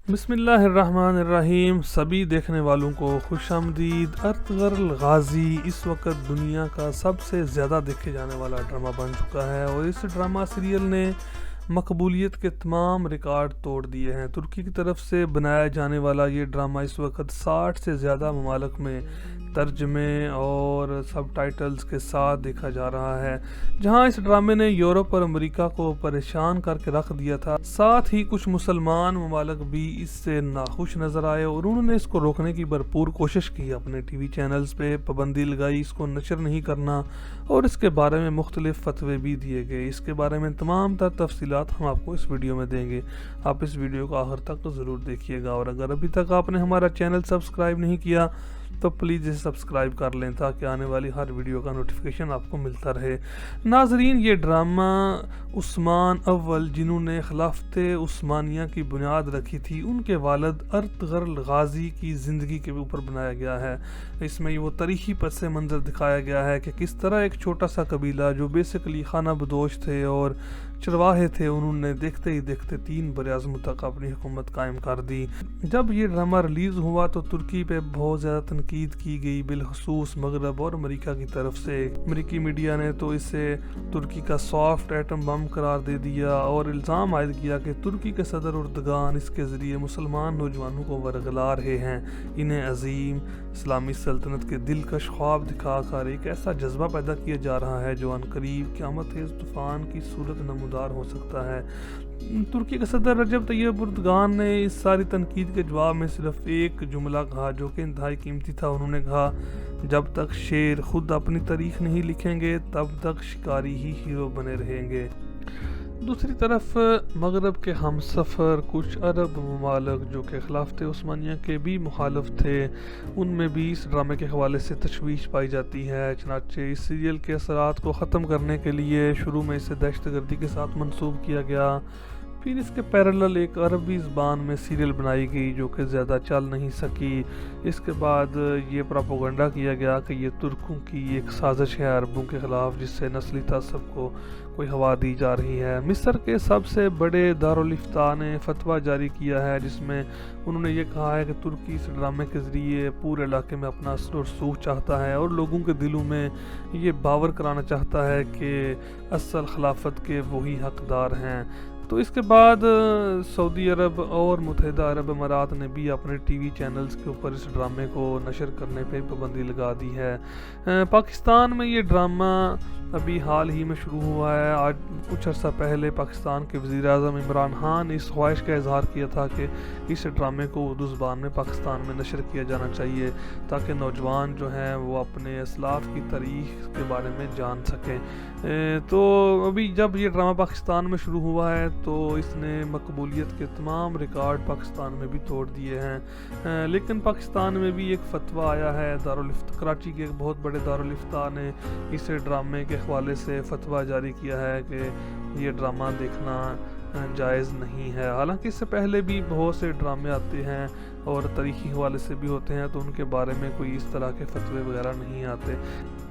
بسم اللہ الرحمن الرحیم. سبھی دیکھنے والوں کو خوش آمدید. ارطغرل غازی اس وقت دنیا کا سب سے زیادہ دیکھے جانے والا ڈرامہ بن چکا ہے اور اس ڈرامہ سیریل نے مقبولیت کے تمام ریکارڈ توڑ دیے ہیں. ترکی کی طرف سے بنایا جانے والا یہ ڈرامہ اس وقت 60 سے زیادہ ممالک میں ترجمے اور سب ٹائٹلز کے ساتھ دیکھا جا رہا ہے. جہاں اس ڈرامے نے یورپ اور امریکہ کو پریشان کر کے رکھ دیا تھا، ساتھ ہی کچھ مسلمان ممالک بھی اس سے ناخوش نظر آئے اور انہوں نے اس کو روکنے کی بھرپور کوشش کی. اپنے ٹی وی چینلز پہ پابندی لگائی، اس کو نشر نہیں کرنا، اور اس کے بارے میں مختلف فتوے بھی دیے گئے. اس کے بارے میں تمام تر تفصیلات ہم آپ کو اس ویڈیو میں دیں گے. آپ اس ویڈیو کو آخر تک ضرور دیکھیے گا، اور اگر ابھی تک آپ نے ہمارا چینل سبسکرائب نہیں کیا تو پلیز اسے سبسکرائب کر لیں تاکہ آنے والی ہر ویڈیو کا نوٹیفیکیشن آپ کو ملتا رہے. ناظرین، یہ ڈرامہ عثمان اول، جنہوں نے خلافت عثمانیہ کی بنیاد رکھی تھی، ان کے والد ارطغرل غازی کی زندگی کے اوپر بنایا گیا ہے. اس میں وہ تاریخی پس منظر دکھایا گیا ہے کہ کس طرح ایک چھوٹا سا قبیلہ جو بیسکلی خانہ بدوش تھے اور چرواہے تھے، انہوں نے دیکھتے ہی دیکھتے 3 براعظموں تک اپنی حکومت قائم کر دی. جب یہ ڈرامہ ریلیز ہوا تو ترکی پہ بہت زیادہ تنقید کی گئی، بالخصوص مغرب اور امریکہ کی طرف سے. امریکی میڈیا نے تو اسے ترکی کا سافٹ ایٹم بم قرار دے دیا اور الزام عائد کیا کہ ترکی کے صدر اردگان اس کے ذریعے مسلمان نوجوانوں کو ورگلا رہے ہیں، انہیں عظیم اسلامی سلطنت کے دلکش خواب دکھا کر ایک ایسا جذبہ پیدا کیا جا رہا ہے جو عنقریب قیامت خیز طوفان کی صورت نمودار ہو سکتا ہے. ترکی کے صدر رجب طیب اردگان نے اس ساری تنقید کے جواب میں صرف ایک جملہ کہا جو کہ انتہائی قیمتی تھا. انہوں نے کہا، جب تک شیر خود اپنی تاریخ نہیں لکھیں گے تب تک شکاری ہی ہیرو بنے رہیں گے. دوسری طرف مغرب کے ہم سفر کچھ عرب ممالک جو کہ خلافت عثمانیہ کے بھی مخالف تھے، ان میں بھی اس ڈرامے کے حوالے سے تشویش پائی جاتی ہے. چنانچہ اس سیریل کے اثرات کو ختم کرنے کے لیے شروع میں اسے دہشت گردی کے ساتھ منسوب کیا گیا. پھر اس کے پیرالل ایک عربی زبان میں سیریل بنائی گئی جو کہ زیادہ چل نہیں سکی. اس کے بعد یہ پروپیگنڈا کیا گیا کہ یہ ترکوں کی ایک سازش ہے عربوں کے خلاف، جس سے نسلی تعصب کو کوئی ہوا دی جا رہی ہے. مصر کے سب سے بڑے دارالافتاء نے فتویٰ جاری کیا ہے جس میں انہوں نے یہ کہا ہے کہ ترکی اس ڈرامے کے ذریعے پورے علاقے میں اپنا اثر و رسوخ چاہتا ہے اور لوگوں کے دلوں میں یہ باور کرانا چاہتا ہے کہ اصل خلافت کے وہی حقدار ہیں. تو اس کے بعد سعودی عرب اور متحدہ عرب امارات نے بھی اپنے ٹی وی چینلز کے اوپر اس ڈرامے کو نشر کرنے پہ پابندی لگا دی ہے. پاکستان میں یہ ڈرامہ ابھی حال ہی میں شروع ہوا ہے. آج کچھ عرصہ پہلے پاکستان کے وزیر اعظم عمران خان نے اس خواہش کا اظہار کیا تھا کہ اس ڈرامے کو اردو زبان میں پاکستان میں نشر کیا جانا چاہیے تاکہ نوجوان جو ہیں وہ اپنے اسلاف کی تاریخ کے بارے میں جان سکیں. تو ابھی جب یہ ڈرامہ پاکستان میں شروع ہوا ہے تو اس نے مقبولیت کے تمام ریکارڈ پاکستان میں بھی توڑ دیے ہیں. لیکن پاکستان میں بھی ایک فتویٰ آیا ہے. کراچی کے ایک بہت بڑے دارالافتاء نے اس ڈرامے کے حوالے سے فتویٰ جاری کیا ہے کہ یہ ڈرامہ دیکھنا جائز نہیں ہے. حالانکہ اس سے پہلے بھی بہت سے ڈرامے آتے ہیں اور تاریخی حوالے سے بھی ہوتے ہیں تو ان کے بارے میں کوئی اس طرح کے فتوے وغیرہ نہیں آتے.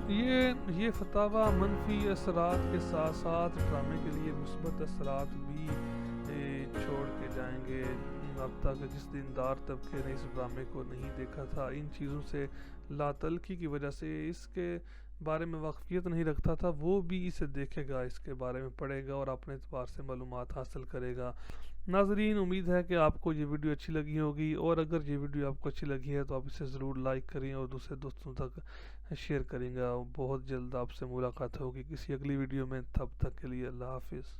یہ فتاویٰ منفی اثرات کے ساتھ ساتھ ڈرامے کے لیے مثبت اثرات بھی چھوڑ کے جائیں گے. اب تک جس دیندار طبقے نے اس ڈرامے کو نہیں دیکھا تھا، ان چیزوں سے لا تعلقی کی وجہ سے اس کے بارے میں واقفیت نہیں رکھتا تھا، وہ بھی اسے دیکھے گا، اس کے بارے میں پڑھے گا اور اپنے اعتبار سے معلومات حاصل کرے گا. ناظرین، امید ہے کہ آپ کو یہ ویڈیو اچھی لگی ہوگی، اور اگر یہ ویڈیو آپ کو اچھی لگی ہے تو آپ اسے ضرور لائک کریں اور دوسرے دوستوں تک شیئر کریں گا. بہت جلد آپ سے ملاقات ہوگی کسی اگلی ویڈیو میں. تب تک کے لیے اللہ حافظ.